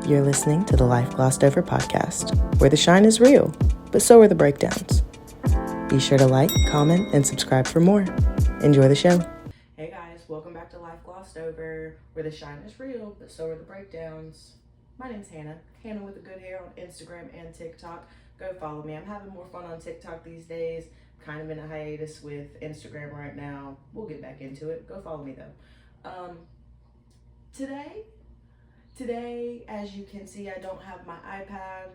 You're listening to the Life Glossed Over podcast, where the shine is real, but so are the breakdowns. Be sure to like, comment, and subscribe for more. Enjoy the show. Hey guys, welcome back to Life Glossed Over, where the shine is real, but so are the breakdowns. My name's Hannah with the good hair on Instagram and TikTok. Go follow me. I'm having more fun on TikTok these days. Kind of in a hiatus with Instagram right now. We'll get back into it. Go follow me though. Today, as you can see, I don't have my iPad.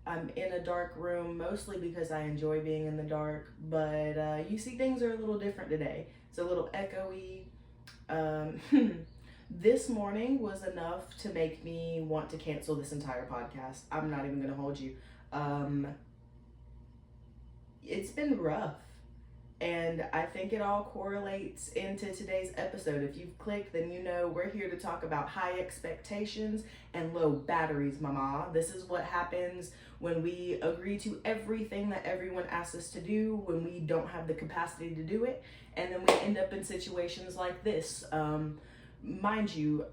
I'm in a dark room, mostly because I enjoy being in the dark, but you see things are a little different today. It's a little echoey. This morning was enough to make me want to cancel this entire podcast. I'm not even gonna hold you. It's been rough. And I think it all correlates into today's episode. If you've clicked, then you know we're here to talk about high expectations and low batteries, mama. This is what happens when we agree to everything that everyone asks us to do, when we don't have the capacity to do it, and then we end up in situations like this. Mind you,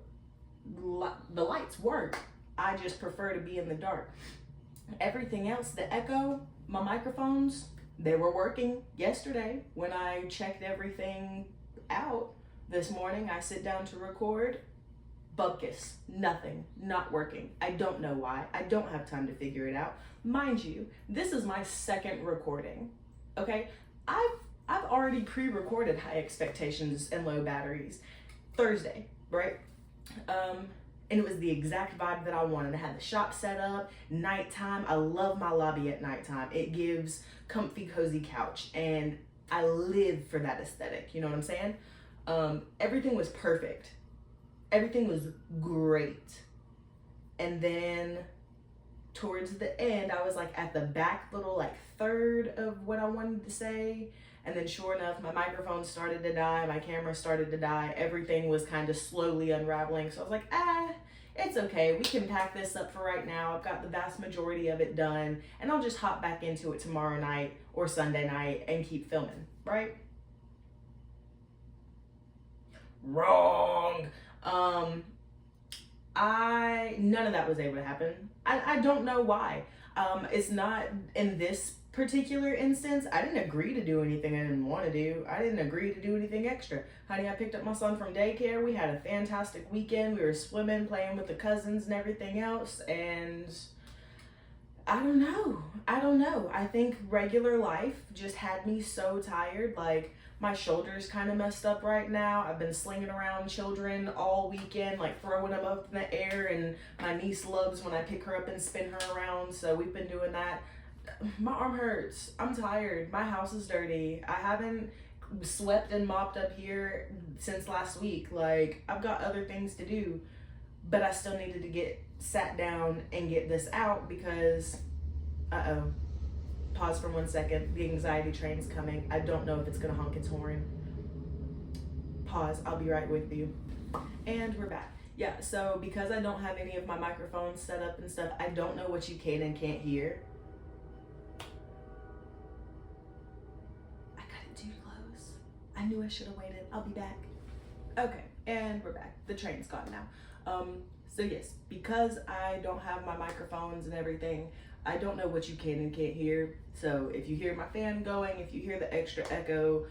the lights work. I just prefer to be in the dark. Everything else, the echo, my microphones, they were working yesterday. When I checked everything out this morning, I sit down to record, bupkis, nothing, not working. I don't know why. I don't have time to figure it out. Mind you, this is my second recording, okay? I've already pre-recorded high expectations and low batteries Thursday, right? And it was the exact vibe that I wanted. I had the shop set up, nighttime. I love my lobby at nighttime. It gives comfy, cozy couch, and I live for that aesthetic. You know what I'm saying? Everything was perfect. Everything was great. And then towards the end, I was like at the back little third of what I wanted to say. And then sure enough, my microphone started to die, my camera started to die, everything was kind of slowly unraveling. So I was like, it's okay. We can pack this up for right now. I've got the vast majority of it done, and I'll just hop back into it tomorrow night or Sunday night and keep filming, right? Wrong. None of that was able to happen. I don't know why. It's not in this particular instance. I didn't agree to do anything I didn't want to do. I didn't agree to do anything extra. Honey, I picked up my son from daycare. We had a fantastic weekend. We were swimming, playing with the cousins and everything else. And I don't know. I think regular life just had me so tired. Like, my shoulder's kind of messed up right now. I've been slinging around children all weekend, throwing them up in the air, and my niece loves when I pick her up and spin her around. So we've been doing that. My arm hurts. I'm tired. My house is dirty. I haven't swept and mopped up here since last week. I've got other things to do, but I still needed to get sat down and get this out because, pause for 1 second. The anxiety train's coming. I don't know if it's gonna honk its horn. Pause. I'll be right with you. And we're back. Yeah, so because I don't have any of my microphones set up and stuff, I don't know what you can and can't hear. I knew I should have waited. I'll be back. Okay, and we're back. The train's gone now. So yes, because I don't have my microphones and everything, I don't know what you can and can't hear. So if you hear my fan going, if you hear the extra echo,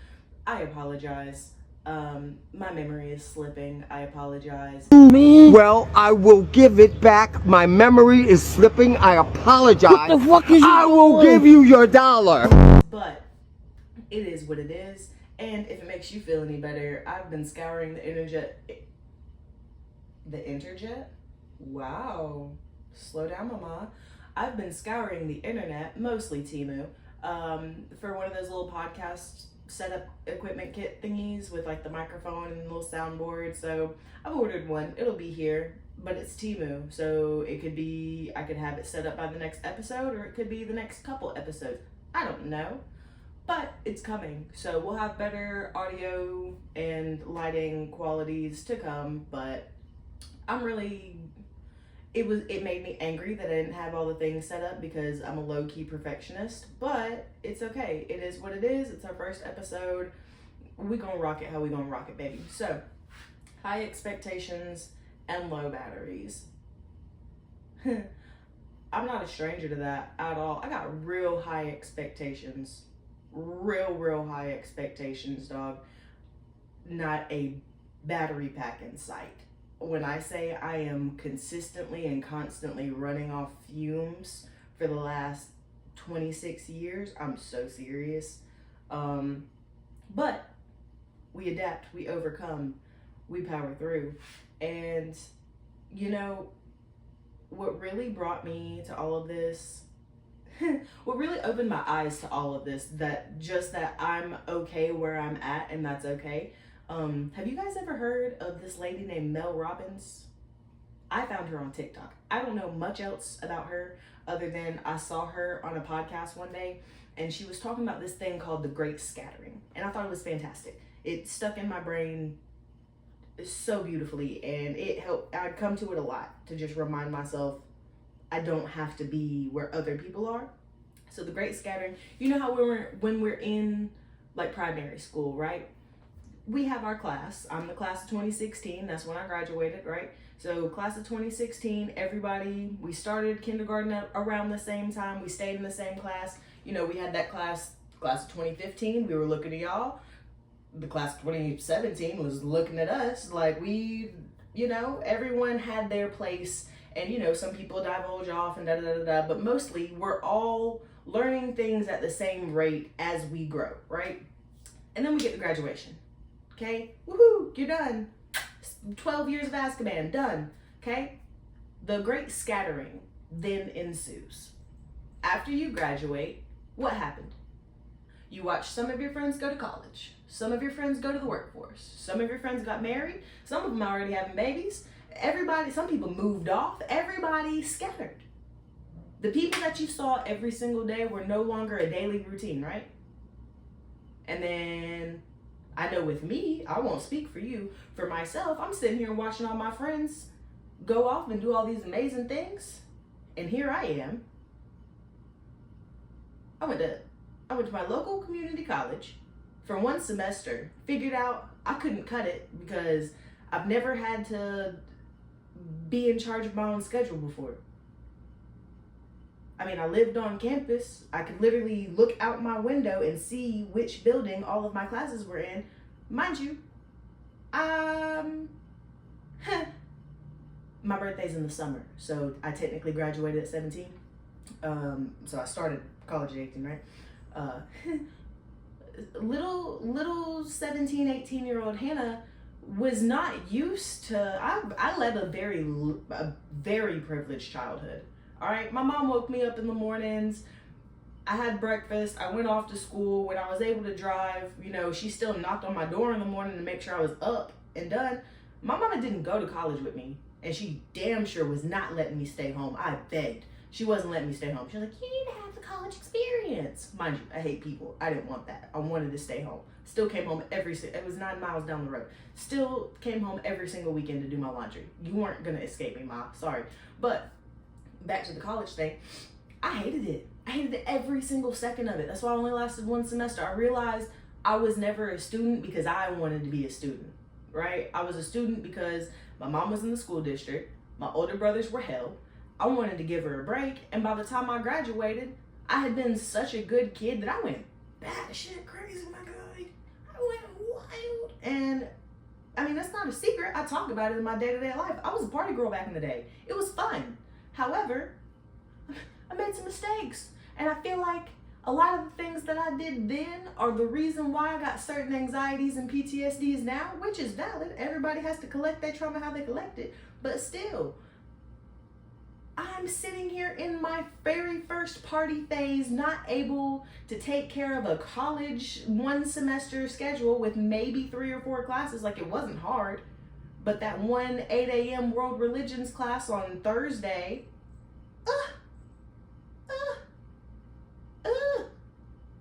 I apologize. My memory is slipping. I apologize. Well, I will give it back. My memory is slipping. I apologize. What the fuck is I will give you your $1. But it is what it is. And if it makes you feel any better, I've been scouring the internet. The internet? Wow. Slow down, mama. I've been scouring the internet, mostly Temu, for one of those little podcast setup equipment kit thingies with the microphone and little soundboard. So I've ordered one. It'll be here, but it's Temu. So it could be, I could have it set up by the next episode, or it could be the next couple episodes. I don't know. But it's coming, so we'll have better audio and lighting qualities to come. But it made me angry that I didn't have all the things set up because I'm a low-key perfectionist. But it's okay. It is what it is. It's our first episode. We gonna rock it how we gonna rock it, baby. So, high expectations and low batteries. I'm not a stranger to that at all. I got real high expectations. Real high expectations, dog. Not a battery pack in sight. When I say I am consistently and constantly running off fumes for the last 26 years, I'm so serious. But we adapt, we overcome, we power through. And, you know, what really brought me to all of this, what really opened my eyes to all of this, that I'm okay where I'm at, and that's okay. Have you guys ever heard of this lady named Mel Robbins? I found her on TikTok. I don't know much else about her other than I saw her on a podcast one day, and she was talking about this thing called the Great Scattering, and I thought it was fantastic. It stuck in my brain so beautifully, and it helped. I'd come to it a lot to just remind myself I don't have to be where other people are. So the Great Scattering, you know how when we're in like primary school, right? We have our class. I'm the class of 2016. That's when I graduated, right? So class of 2016, everybody, we started kindergarten around the same time. We stayed in the same class. You know, we had that class of 2015. We were looking at y'all. The class of 2017 was looking at us like we, you know, everyone had their place, and, you know, some people divulge off and but mostly we're all learning things at the same rate as we grow, right? And then we get to graduation. Okay, woohoo, you're done. 12 years of Azkaban, done. Okay, the Great Scattering then ensues. After you graduate, what happened? You watch some of your friends go to college. Some of your friends go to the workforce. Some of your friends got married. Some of them are already having babies. Some people moved off. Everybody scattered. The people that you saw every single day were no longer a daily routine, right? And then, I know with me, I won't speak for you. For myself, I'm sitting here watching all my friends go off and do all these amazing things. And here I am. I went to my local community college for one semester, figured out I couldn't cut it because I've never had to be in charge of my own schedule before. I mean, I lived on campus. I could literally look out my window and see which building all of my classes were in. Mind you, my birthday's in the summer, so I technically graduated at 17. So I started college at 18, right? Little 17, 18-year-old Hannah was not used to, I led a very privileged childhood. All right, my mom woke me up in the mornings. I had breakfast. I went off to school. When I was able to drive, you know, she still knocked on my door in the morning to make sure I was up and done. My mama didn't go to college with me, and she damn sure was not letting me stay home. I begged. She wasn't letting me stay home. She was like, you need to have the college experience. Mind you, I hate people. I didn't want that. I wanted to stay home. Still came home it was 9 miles down the road. Still came home every single weekend to do my laundry. You weren't gonna escape me, Ma. Sorry. But back to the college thing, I hated it. I hated it every single second of it. That's why I only lasted one semester. I realized I was never a student because I wanted to be a student, right? I was a student because my mom was in the school district. My older brothers were hell. I wanted to give her a break. And by the time I graduated, I had been such a good kid that I went batshit crazy, my guy. I went wild. And I mean, that's not a secret. I talk about it in my day-to-day life. I was a party girl back in the day. It was fun. However, I made some mistakes. And I feel like a lot of the things that I did then are the reason why I got certain anxieties and PTSDs now, which is valid. Everybody has to collect their trauma how they collect it. But still, I'm sitting here in my very first party phase, not able to take care of a college 1 semester schedule with maybe 3 or 4 classes. Like, it wasn't hard. But that one 8 a.m. world religions class on Thursday,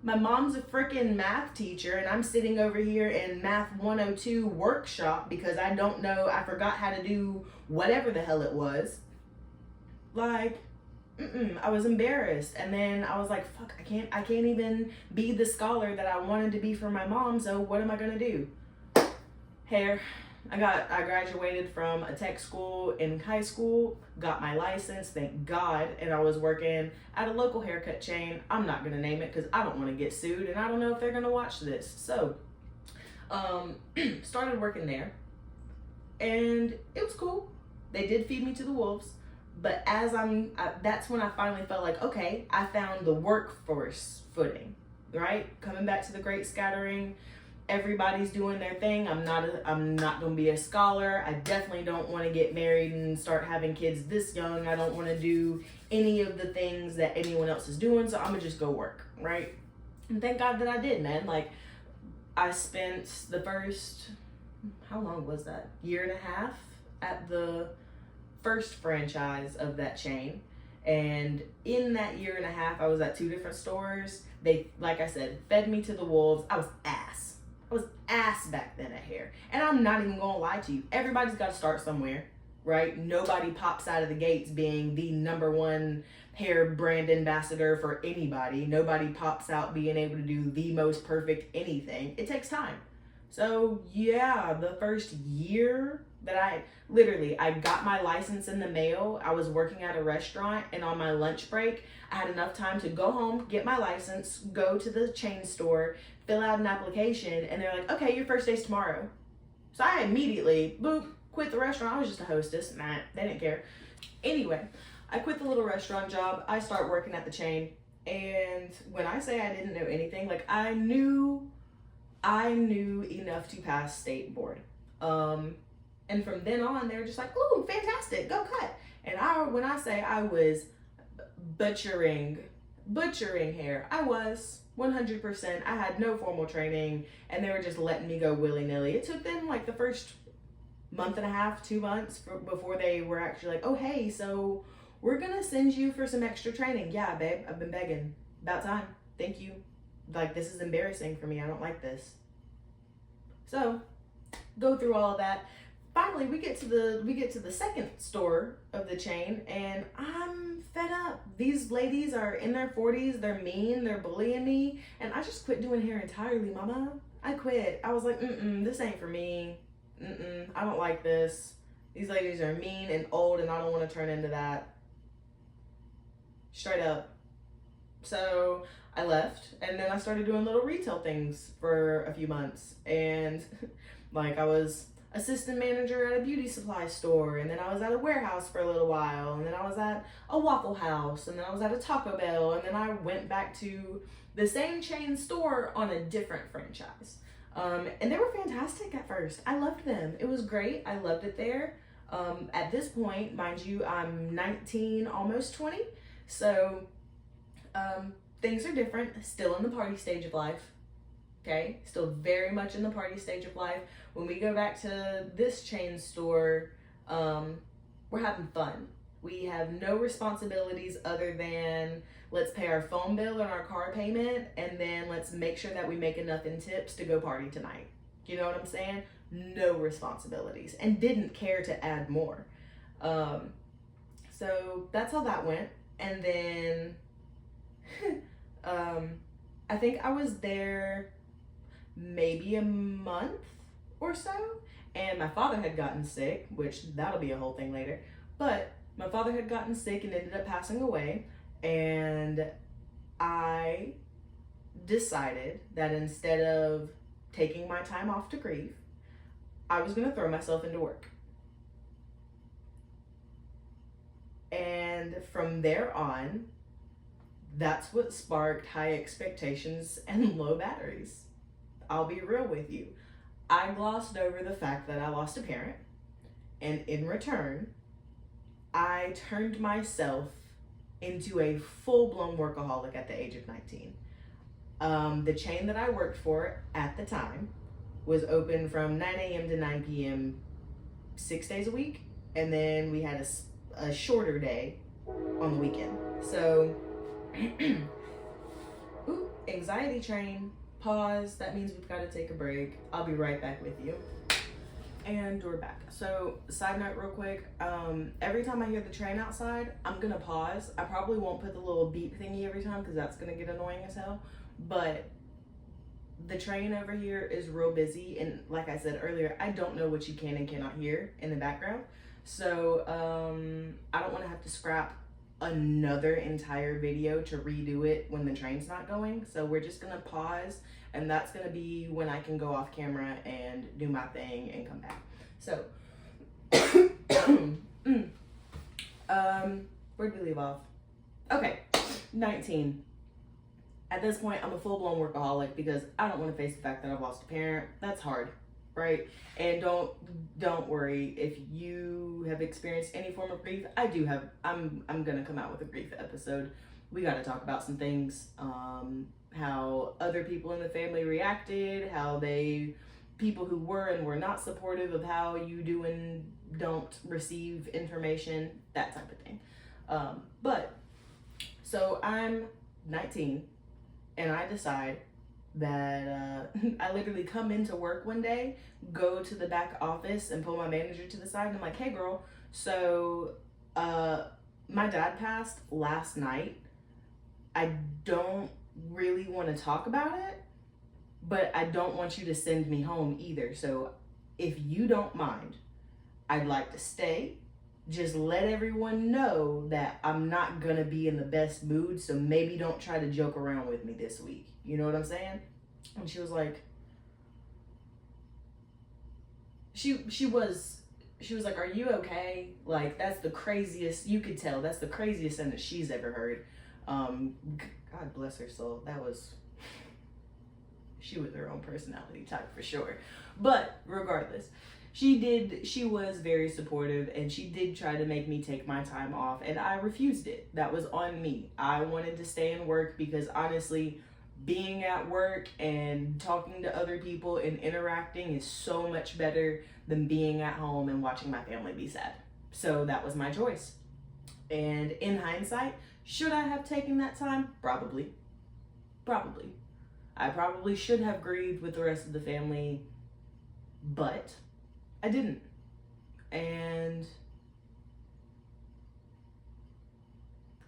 my mom's a freaking math teacher, and I'm sitting over here in Math 102 workshop because I don't know, I forgot how to do whatever the hell it was. Like, I was embarrassed. And then I was like, fuck, I can't even be the scholar that I wanted to be for my mom, so what am I gonna do? Hair, I graduated from a tech school in high school, got my license, thank God, and I was working at a local haircut chain. I'm not gonna name it because I don't want to get sued, and I don't know if they're gonna watch this. So, started working there, and it was cool. They did feed me to the wolves, but that's when I finally felt like, okay, I found the workforce footing, right? Coming back to the Great Scattering. Everybody's doing their thing. I'm not gonna be a scholar. I definitely don't want to get married and start having kids this young. I don't want to do any of the things that anyone else is doing, so I'm gonna just go work, right? And thank God that I did, man. Like, I spent the first, how long was that? Year and a half at the first franchise of that chain. And in that year and a half, I was at 2 different stores. They, like I said, fed me to the wolves. I was ass back then at hair. And I'm not even gonna lie to you. Everybody's got to start somewhere, right? Nobody pops out of the gates being the #1 hair brand ambassador for anybody. Nobody pops out being able to do the most perfect anything. It takes time. So yeah, the first year that I got my license in the mail. I was working at a restaurant, and on my lunch break, I had enough time to go home, get my license, go to the chain store, fill out an application, and they're like, okay, your first day's tomorrow. So I immediately, boop, quit the restaurant. I was just a hostess. Nah, they didn't care. Anyway, I quit the little restaurant job. I start working at the chain. And when I say I didn't know anything, like I knew enough to pass state board. And from then on, they were just like, ooh, fantastic, go cut. And when I say I was butchering hair, I was 100%. I had no formal training, and they were just letting me go willy-nilly. It took them like the first month and a half, 2 months before they were actually like, oh, hey, so we're gonna send you for some extra training. Yeah, babe, I've been begging. About time. Thank you. Like, this is embarrassing for me. I don't like this. So, go through all of that. Finally, we get to the second store of the chain, and I'm fed up. These ladies are in their 40s. They're mean. They're bullying me, and I just quit doing hair entirely, mama. I quit. I was like, this ain't for me. I don't like this. These ladies are mean and old, and I don't want to turn into that. Straight up. So I left, and then I started doing little retail things for a few months, and like I was assistant manager at a beauty supply store, and then I was at a warehouse for a little while, and then I was at a Waffle House, and then I was at a Taco Bell, and then I went back to the same chain store on a different franchise. And they were fantastic at first. I loved them. It was great. I loved it there. At this point, mind you, I'm 19, almost 20, so things are different. Still in the party stage of life. Okay, still very much in the party stage of life. When we go back to this chain store, we're having fun. We have no responsibilities other than let's pay our phone bill and our car payment, and then let's make sure that we make enough in tips to go party tonight. You know what I'm saying? No responsibilities, and didn't care to add more. So that's how that went. And then I think I was there maybe a month or so, and my father had gotten sick, which that'll be a whole thing later, but my father had gotten sick and ended up passing away, and I decided that instead of taking my time off to grieve, I was going to throw myself into work. And from there on, that's what sparked high expectations and low batteries. I'll be real with you. I glossed over the fact that I lost a parent, and in return, I turned myself into a full-blown workaholic at the age of 19. The chain that I worked for at the time was open from 9 a.m. to 9 p.m. 6 days a week, and then we had a shorter day on the weekend. So, ooh, anxiety train. Pause. That means we've got to take a break. I'll be right back with you. And we're back. So, side note real quick, every time I hear the train outside, I'm gonna pause. I probably won't put the little beep thingy every time because that's gonna get annoying as hell. But the train over here is real busy, and like I said earlier, I don't know what you can and cannot hear in the background. So I don't want to have to scrap another entire video to redo it when the train's not going. So we're just gonna pause, and that's gonna be when I can go off camera and do my thing and come back. So where did we leave off? Okay, 19. At this point, I'm a full-blown workaholic because I don't want to face the fact that I've lost a parent. That's hard, right? And don't worry if you have experienced any form of grief. I do have. I'm gonna come out with a grief episode. We got to talk about some things. How other people in the family reacted. How people who were and were not supportive of how you do and don't receive information. That type of thing. So I'm 19. And I decide that I literally come into work one day, go to the back office and pull my manager to the side. And I'm like, hey girl, so my dad passed last night. I don't really want to talk about it, but I don't want you to send me home either. So if you don't mind, I'd like to stay. Just let everyone know that I'm not gonna be in the best mood, so maybe don't try to joke around with me this week. You know what I'm saying? And she was like, she was like, are you okay? Like, that's the craziest, you could tell, that's the craziest sentence she's ever heard. God bless her soul. She was her own personality type for sure. But regardless, she was very supportive, and she did try to make me take my time off, and I refused it. That was on me. I wanted to stay and work because honestly, being at work and talking to other people and interacting is so much better than being at home and watching my family be sad. So that was my choice. And in hindsight, should I have taken that time? Probably. I probably should have grieved with the rest of the family, but I didn't. And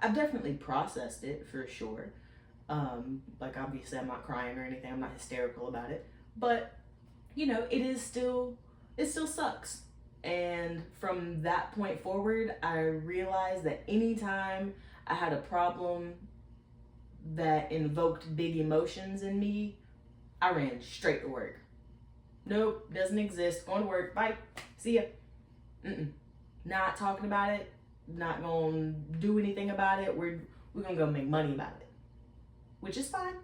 I've definitely processed it for sure. Like obviously I'm not crying or anything, I'm not hysterical about it, but you know, it still sucks. And from that point forward, I realized that anytime I had a problem that invoked big emotions in me, I ran straight to work. Nope, doesn't exist. Going to work. Bye. See ya. Not talking about it. Not gonna do anything about it. We're gonna go make money about it, which is fine.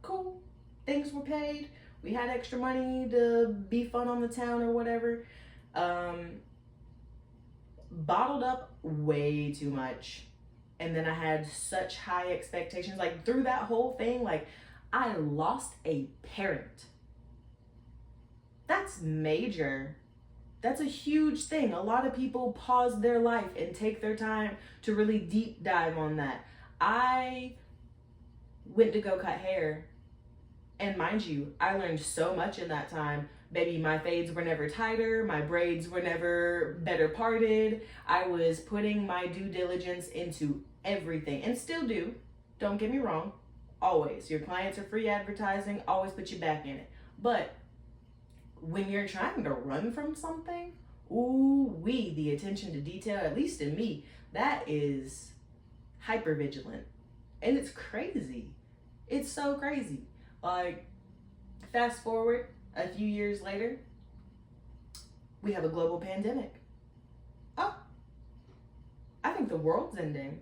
Cool. Things were paid. We had extra money to be fun on the town or whatever. Bottled up way too much, and then I had such high expectations. Like through that whole thing, like I lost a parent. That's major. That's a huge thing. A lot of people pause their life and take their time to really deep dive on that. I went to go cut hair, and mind you, I learned so much in that time. Baby, my fades were never tighter. My braids were never better parted. I was putting my due diligence into everything, and still do. Don't get me wrong. Always. Your clients are free advertising. Always put your back in it. But when you're trying to run from something, the attention to detail, at least in me, that is hyper vigilant. And it's crazy. It's so crazy. Like, fast forward a few years later, we have a global pandemic. Oh, I think the world's ending.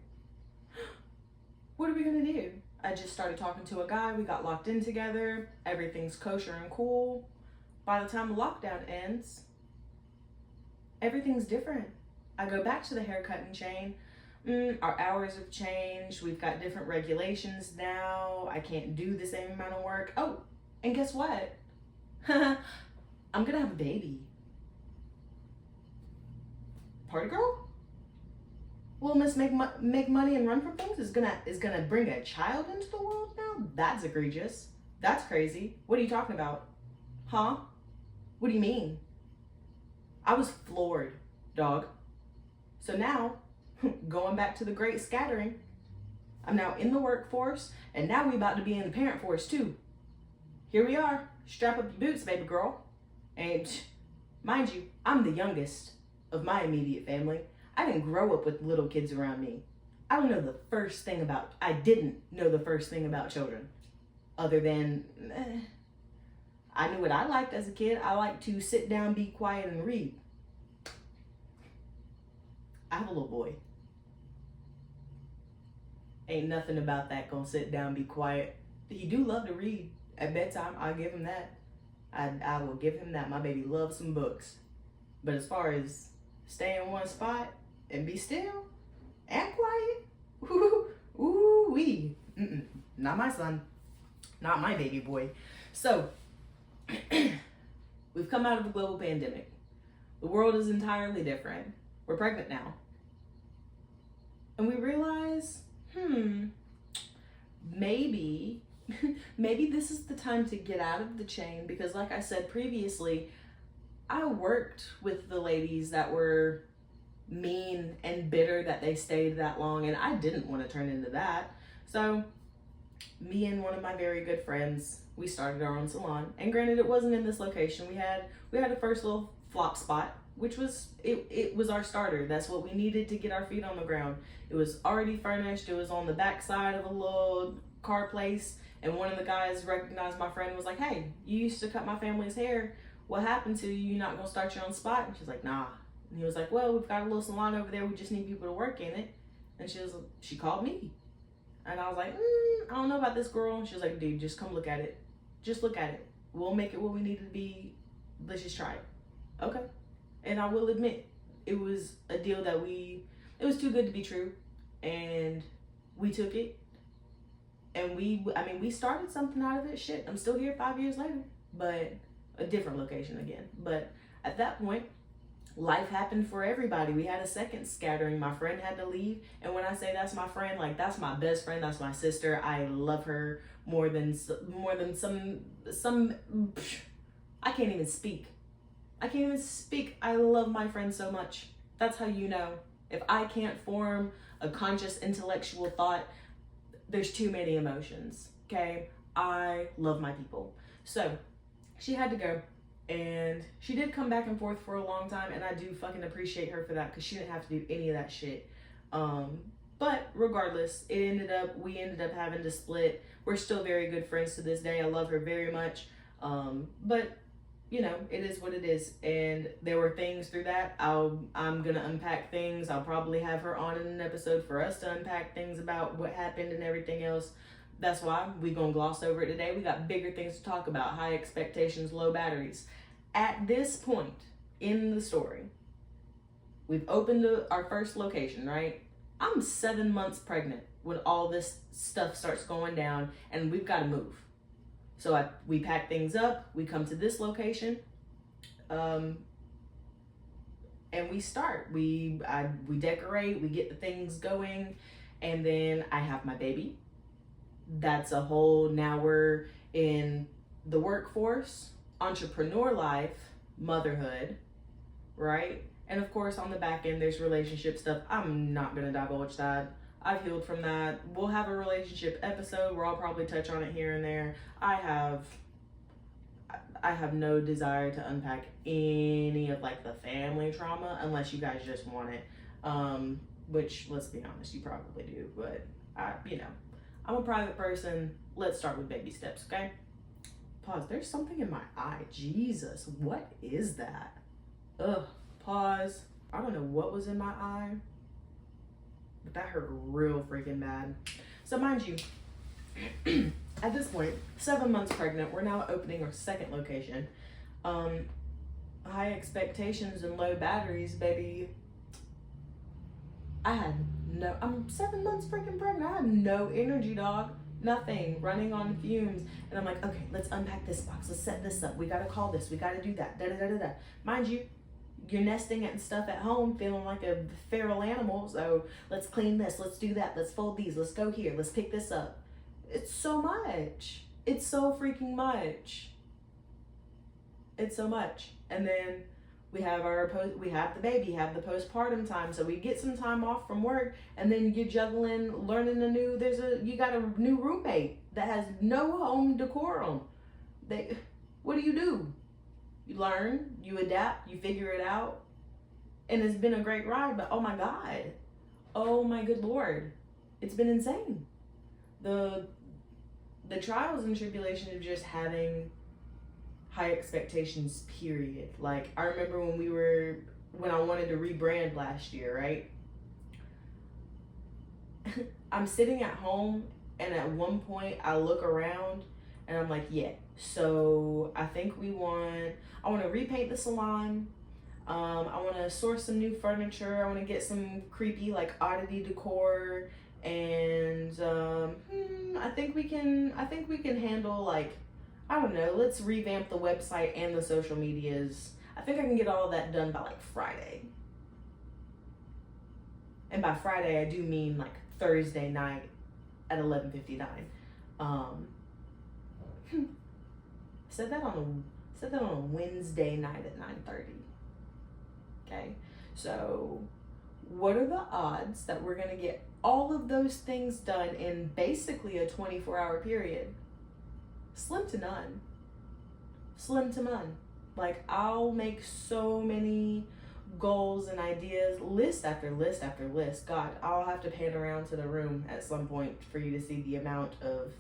What are we gonna do? I just started talking to a guy. We got locked in together. Everything's kosher and cool. By the time the lockdown ends, everything's different. I go back to the haircutting chain. Our hours have changed. We've got different regulations now. I can't do the same amount of work. Oh, and guess what? I'm gonna have a baby. Party girl? Will Miss make money and run from things is gonna bring a child into the world now? That's egregious. That's crazy. What are you talking about? Huh? What do you mean? I was floored, dog. So now, going back to the great scattering, I'm now in the workforce, and now we about to be in the parent force too. here we are. Strap up your boots, baby girl. And mind you, I'm the youngest of my immediate family. I didn't grow up with little kids around me. I didn't know the first thing about children. Other than, I knew what I liked as a kid. I liked to sit down, be quiet, and read. I have a little boy. Ain't nothing about that gonna sit down, be quiet. He do love to read at bedtime. I'll give him that. I will give him that. My baby loves some books. But as far as stay in one spot and be still and quiet, ooh-wee. Not my son. Not my baby boy. So, we've come out of a global pandemic. The world is entirely different. We're pregnant now. And we realize, maybe this is the time to get out of the chain, because like I said previously, I worked with the ladies that were mean and bitter that they stayed that long, and I didn't want to turn into that. So me and one of my very good friends, we started our own salon. And granted, it wasn't in this location. We had a first little flop spot, which was it was our starter. That's what we needed to get our feet on the ground. It was already furnished. It was on the back side of a little car place, and one of the guys recognized my friend and was like, "Hey, you used to cut my family's hair. What happened to you? You not gonna start your own spot?" And she's like, "Nah." And he was like, "Well, we've got a little salon over there. We just need people to work in it." And she called me. And I was like, I don't know about this girl. And she was like, "Dude, just come look at it. Just look at it. We'll make it what we need it to be. Let's just try it." Okay. And I will admit, it was a deal that it was too good to be true. And we took it. And we started something out of it. Shit, I'm still here 5 years later. But a different location again. But at that point, life happened for everybody. We had a second scattering. My friend had to leave. And when I say that's my friend, like, that's my best friend. That's my sister. I love her more than some. I can't even speak. I love my friend so much. That's how you know. If I can't form a conscious intellectual thought, there's too many emotions. Okay? I love my people. So she had to go. And she did come back and forth for a long time, and I do fucking appreciate her for that, because she didn't have to do any of that shit. But regardless, we ended up having to split. We're still very good friends to this day. I love her very much. But you know, it is what it is. And there were things through that. I'm gonna unpack things. I'll probably have her on in an episode for us to unpack things about what happened and everything else. That's why we're gonna gloss over it today. We got bigger things to talk about. High expectations, low batteries. At this point in the story, we've opened our first location, right? I'm 7 months pregnant when all this stuff starts going down, and we've got to move. So we pack things up, we come to this location, and we start. We decorate, we get the things going, and then I have my baby. That's a whole, now we're in the workforce, entrepreneur life, motherhood, right? And of course, on the back end, there's relationship stuff. I'm not gonna divulge that. I've healed from that. We'll have a relationship episode where I'll probably touch on it here and there. I have no desire to unpack any of like the family trauma unless you guys just want it. Which, let's be honest, you probably do. But I'm a private person. Let's start with baby steps, okay? Pause. There's something in my eye. Jesus, what is that? Ugh. Pause. I don't know what was in my eye, but that hurt real freaking bad. So mind you, at this point, 7 months pregnant, we're now opening our second location. High expectations and low batteries, baby. I'm 7 months freaking pregnant. I had no energy, dog. Nothing. Running on fumes. And I'm like, okay, let's unpack this box. Let's set this up. We gotta call this. We gotta do that. Da-da-da-da-da. Mind you, you're nesting and stuff at home, feeling like a feral animal. So let's clean this. Let's do that. Let's fold these. Let's go here. Let's pick this up. It's so much. It's so freaking much. It's so much. And then we have the baby, have the postpartum time. So we get some time off from work, and then you're juggling, learning you got a new roommate that has no home decorum. what do? You learn, you adapt, you figure it out. And it's been a great ride, but oh my God. Oh my good Lord. It's been insane. The trials and tribulations of just having high expectations, period. Like, I remember when I wanted to rebrand last year, right? I'm sitting at home, and at one point I look around and I'm like, yeah, so I think I want to repaint the salon. I want to source some new furniture. I want to get some creepy, like, oddity decor. And I think we can handle, like, I don't know, let's revamp the website and the social medias. I think I can get all of that done by, like, Friday. And by Friday, I do mean, like, Thursday night at 11:59. Said that on a Wednesday night at 9:30. Okay, so what are the odds that we're gonna get all of those things done in basically a 24-hour period? Slim to none. Slim to none. Like, I'll make so many goals and ideas, list after list after list. God, I'll have to pan around to the room at some point for you to see the amount of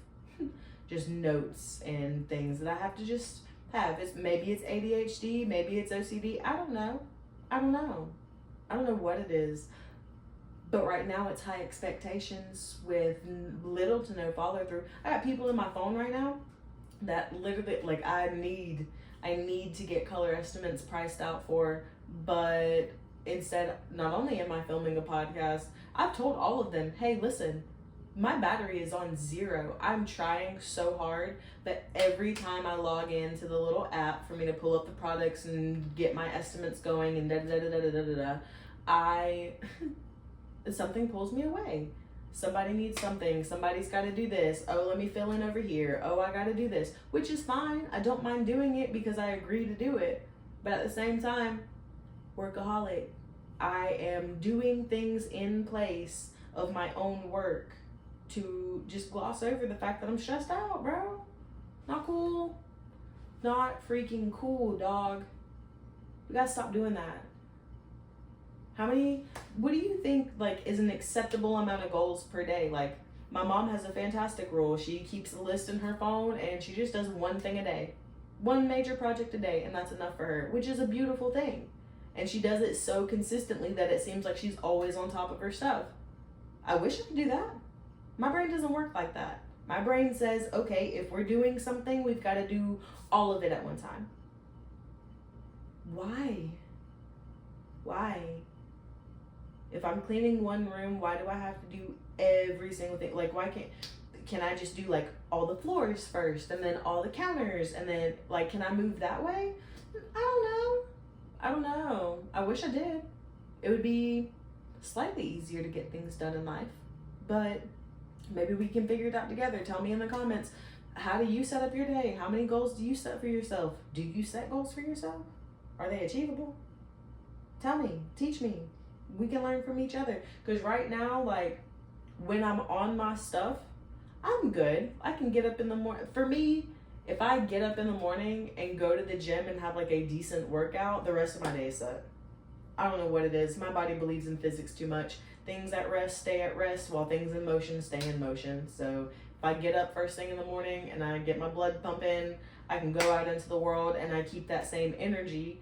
just notes and things that I have to just have. Maybe it's ADHD, maybe it's OCD. I don't know what it is. But right now it's high expectations with little to no follow through. I got people in my phone right now that literally, like, I need to get color estimates priced out for, but instead, not only am I filming a podcast, I've told all of them, hey, listen, my battery is on 0. I'm trying so hard, but every time I log into the little app for me to pull up the products and get my estimates going and something pulls me away. Somebody needs something. Somebody's got to do this. Oh, let me fill in over here. Oh, I got to do this, which is fine. I don't mind doing it because I agree to do it. But at the same time, workaholic. I am doing things in place of my own work to just gloss over the fact that I'm stressed out, bro. Not cool. Not freaking cool, dog. We gotta stop doing that. What do you think, like, is an acceptable amount of goals per day? Like, my mom has a fantastic rule. She keeps a list in her phone and she just does one thing a day. One major project a day, and that's enough for her, which is a beautiful thing. And she does it so consistently that it seems like she's always on top of her stuff. I wish I could do that. My brain doesn't work like that. My brain says, okay, if we're doing something, we've got to do all of it at one time. Why? If I'm cleaning one room, why do I have to do every single thing? Like, why can I just do, like, all the floors first and then all the counters and then, like, can I move that way? I don't know. I wish I did. It would be slightly easier to get things done in life, but maybe we can figure it out together. Tell me in the comments, how do you set up your day? How many goals do you set for yourself? Do you set goals for yourself? Are they achievable? Tell me, teach me. We can learn from each other. Because right now, like, when I'm on my stuff, I'm good. I can get up in the morning. For me, if I get up in the morning and go to the gym and have, like, a decent workout, the rest of my day is set. I don't know what it is. My body believes in physics too much. Things at rest stay at rest, while things in motion stay in motion. So if I get up first thing in the morning and I get my blood pumping, I can go out into the world and I keep that same energy.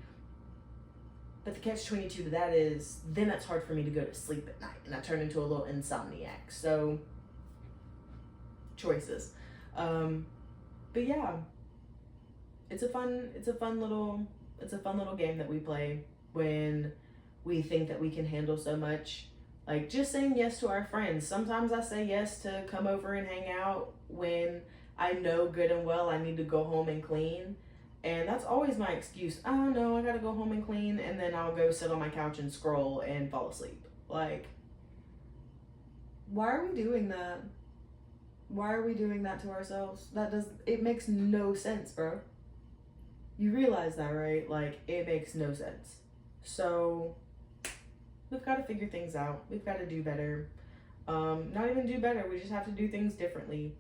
But the catch-22 to that is, then it's hard for me to go to sleep at night, and I turn into a little insomniac. So, choices. But yeah, it's a fun little game that we play when we think that we can handle so much. Like, just saying yes to our friends. Sometimes I say yes to come over and hang out when I know good and well I need to go home and clean. And that's always my excuse. Oh no, I gotta go home and clean, and then I'll go sit on my couch and scroll and fall asleep. Like, why are we doing that? Why are we doing that to ourselves? It makes no sense, bro. You realize that, right? Like, it makes no sense. So, we've got to figure things out. We've got to do better. Not even do better, we just have to do things differently.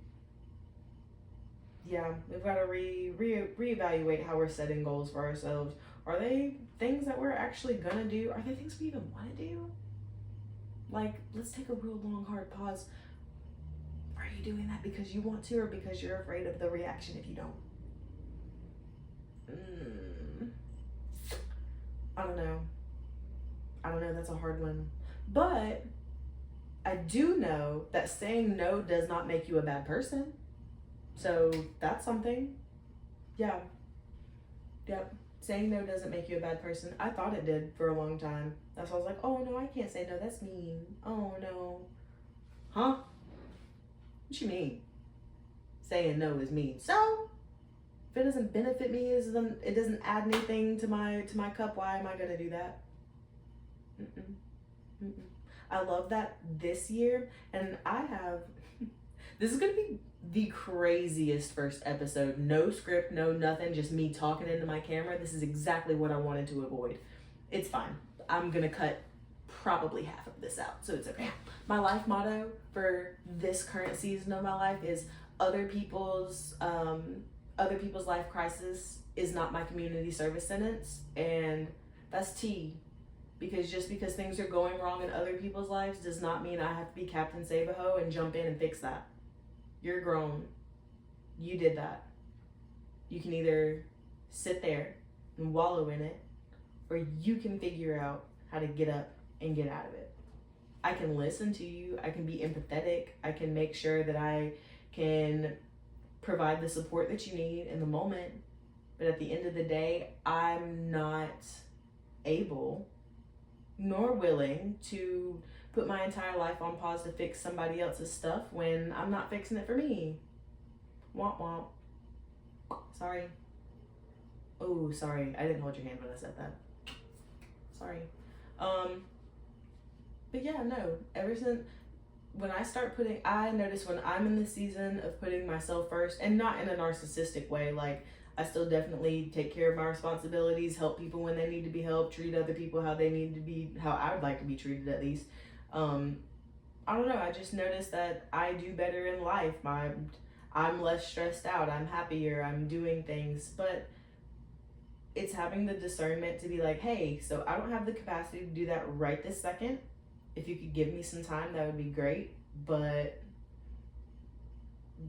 yeah, we've got to reevaluate how we're setting goals for ourselves. Are they things that we're actually gonna do? Are they things we even want to do? Like, let's take a real long, hard pause. Are you doing that because you want to, or because you're afraid of the reaction if you don't? I don't know. That's a hard one. But I do know that saying no does not make you a bad person. So that's something. Yeah. Yep. Saying no doesn't make you a bad person. I thought it did for a long time. That's why I was like, oh no, I can't say no. That's mean. Oh no. Huh? What you mean? Saying no is mean. So if it doesn't benefit me, it doesn't add anything to my cup, why am I gonna do that? I love that this year, and this is gonna be the craziest first episode. No script, no nothing, just me talking into my camera. This is exactly what I wanted to avoid. It's fine. I'm gonna cut probably half of this out, so it's okay. My life motto for this current season of my life is other people's life crisis is not my community service sentence, and that's T. Because just because things are going wrong in other people's lives does not mean I have to be Captain Save-A-Ho and jump in and fix that. You're grown. You did that. You can either sit there and wallow in it, or you can figure out how to get up and get out of it. I can listen to you. I can be empathetic. I can make sure that I can provide the support that you need in the moment. But at the end of the day, I'm not able nor willing to put my entire life on pause to fix somebody else's stuff when I'm not fixing it for me. Womp womp. Sorry. Oh, sorry. I didn't hold your hand when I said that. Sorry. But yeah, no. Ever since when I notice when I'm in the season of putting myself first, and not in a narcissistic way, like I still definitely take care of my responsibilities, help people when they need to be helped, treat other people how they need to be, how I would like to be treated at least. I don't know, I just noticed that I do better in life. I'm less stressed out, I'm happier, I'm doing things, but it's having the discernment to be like, hey, so I don't have the capacity to do that right this second. If you could give me some time, that would be great, but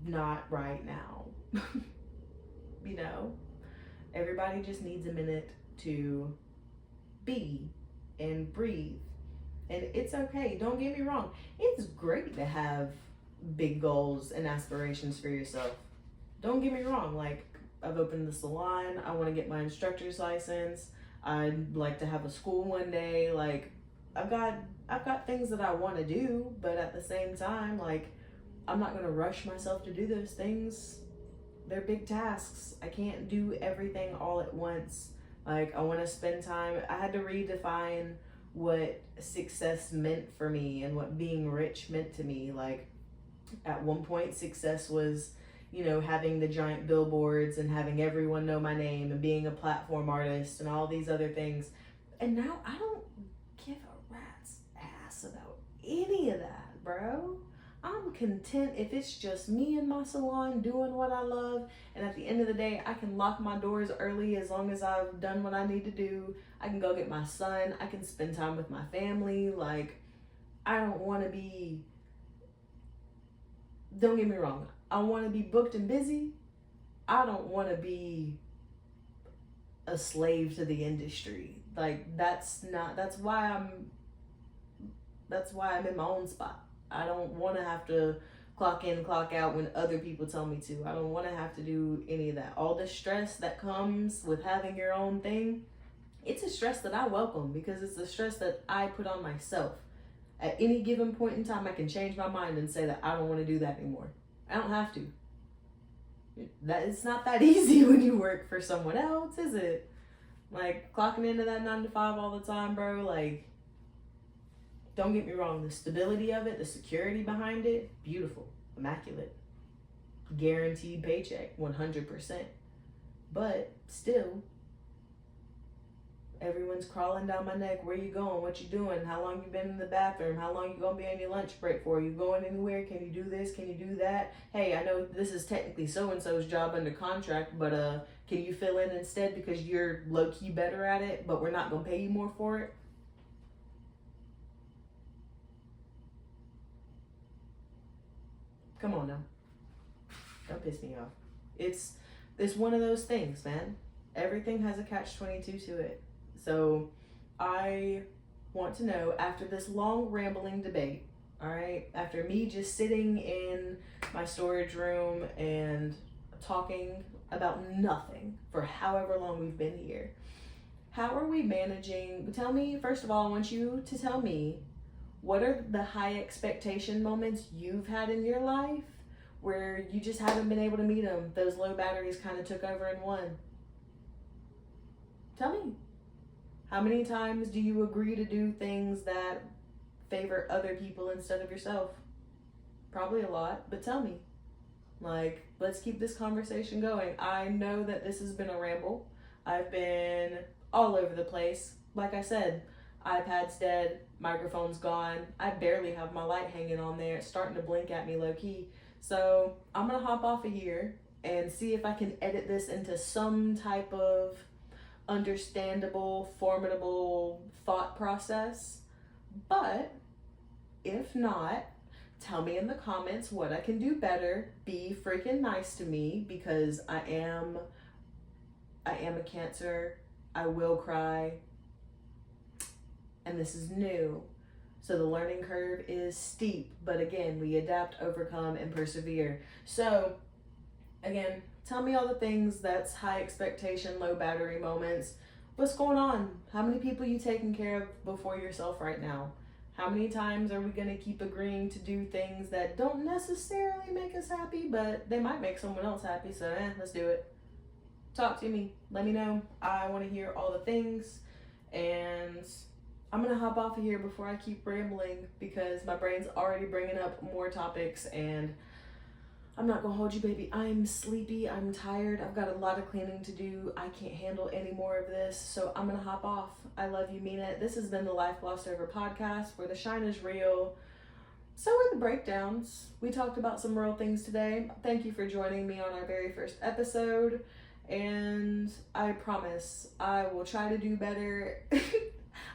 not right now. You know, everybody just needs a minute to be and breathe. And it's okay. Don't get me wrong. It's great to have big goals and aspirations for yourself. Don't get me wrong. Like, I've opened the salon. I want to get my instructor's license. I'd like to have a school one day. Like, I've got things that I want to do, but at the same time, like, I'm not going to rush myself to do those things. They're big tasks. I can't do everything all at once. Like, I want to spend time. I had to redefine what success meant for me and what being rich meant to me. Like, at one point, success was, having the giant billboards and having everyone know my name and being a platform artist and all these other things. And now I don't give a rat's ass about any of that, bro. I'm content if it's just me in my salon doing what I love, and at the end of the day, I can lock my doors early as long as I've done what I need to do. I can go get my son. I can spend time with my family. Like, I don't want to be, don't get me wrong, I want to be booked and busy. I don't want to be a slave to the industry. Like, that's why I'm in my own spot. I don't want to have to clock in, clock out when other people tell me to. I don't want to have to do any of that. All the stress that comes with having your own thing, it's a stress that I welcome because it's a stress that I put on myself. At any given point in time, I can change my mind and say that I don't want to do that anymore. I don't have to. It's not that easy when you work for someone else, is it? Like, clocking into that 9 to 5 all the time, bro, like, don't get me wrong, the stability of it, the security behind it, beautiful, immaculate, guaranteed paycheck, 100%. But still, Everyone's crawling down my neck. Where you going? What you doing? How long you been in the bathroom? How long you gonna be on your lunch break for? You going anywhere? Can you do this? Can you do that? Hey, I know this is technically so-and-so's job under contract, but can you fill in instead because you're low-key better at it, but we're not gonna pay you more for it? Come on now. Don't piss me off. It's one of those things, man. Everything has a catch-22 to it. So I want to know, after this long rambling debate, all right, after me just sitting in my storage room and talking about nothing for however long we've been here, how are we managing? Tell me, first of all, I want you to tell me, what are the high expectation moments you've had in your life where you just haven't been able to meet them? Those low batteries kind of took over and won. Tell me. How many times do you agree to do things that favor other people instead of yourself? Probably a lot, but tell me. Like, let's keep this conversation going. I know that this has been a ramble. I've been all over the place. Like I said, iPad's dead, microphone's gone. I barely have my light hanging on there. It's starting to blink at me low key. So I'm gonna hop off of here and see if I can edit this into some type of understandable, formidable thought process. But if not, tell me in the comments what I can do better. Be freaking nice to me, because I am a Cancer. I will cry. And this is new. So the learning curve is steep, but again, we adapt, overcome, and persevere. So again, tell me all the things that's high expectation, low battery moments. What's going on? How many people you taking care of before yourself right now? How many times are we gonna keep agreeing to do things that don't necessarily make us happy, but they might make someone else happy, so let's do it. Talk to me, let me know. I wanna hear all the things, and I'm gonna hop off of here before I keep rambling, because my brain's already bringing up more topics, and I'm not gonna hold you, baby. I'm sleepy, I'm tired, I've got a lot of cleaning to do. I can't handle any more of this, so I'm gonna hop off. I love you, mean it. This has been the Life Glossed Over podcast, where the shine is real, so are the breakdowns. We talked about some real things today. Thank you for joining me on our very first episode, and I promise I will try to do better.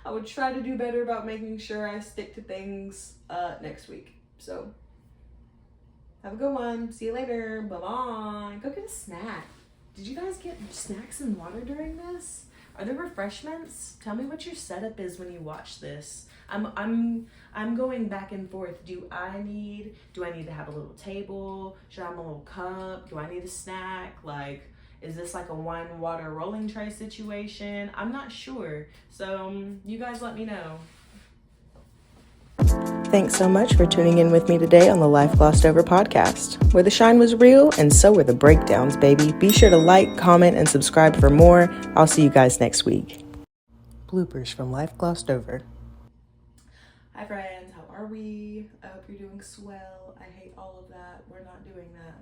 I would try to do better about making sure I stick to things next week. So have a good one. See you later. Bye-bye. Go get a snack. Did you guys get snacks and water during this? Are there refreshments? Tell me what your setup is when you watch this. I'm going back and forth. Do I need to have a little table? Should I have a little cup? Do I need a snack? Like, is this like a wine water rolling tray situation? I'm not sure. So you guys let me know. Thanks so much for tuning in with me today on the Life Glossed Over podcast, where the shine was real and so were the breakdowns, baby. Be sure to like, comment, and subscribe for more. I'll see you guys next week. Bloopers from Life Glossed Over. Hi friends, how are we? I hope you're doing swell. I hate all of that. We're not doing that.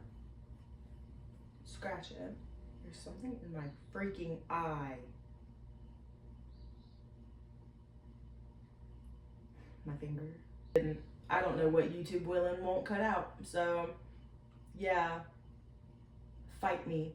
Scratch it. There's something in my freaking eye. My finger. I don't know what YouTube will and won't cut out. So, yeah. Fight me.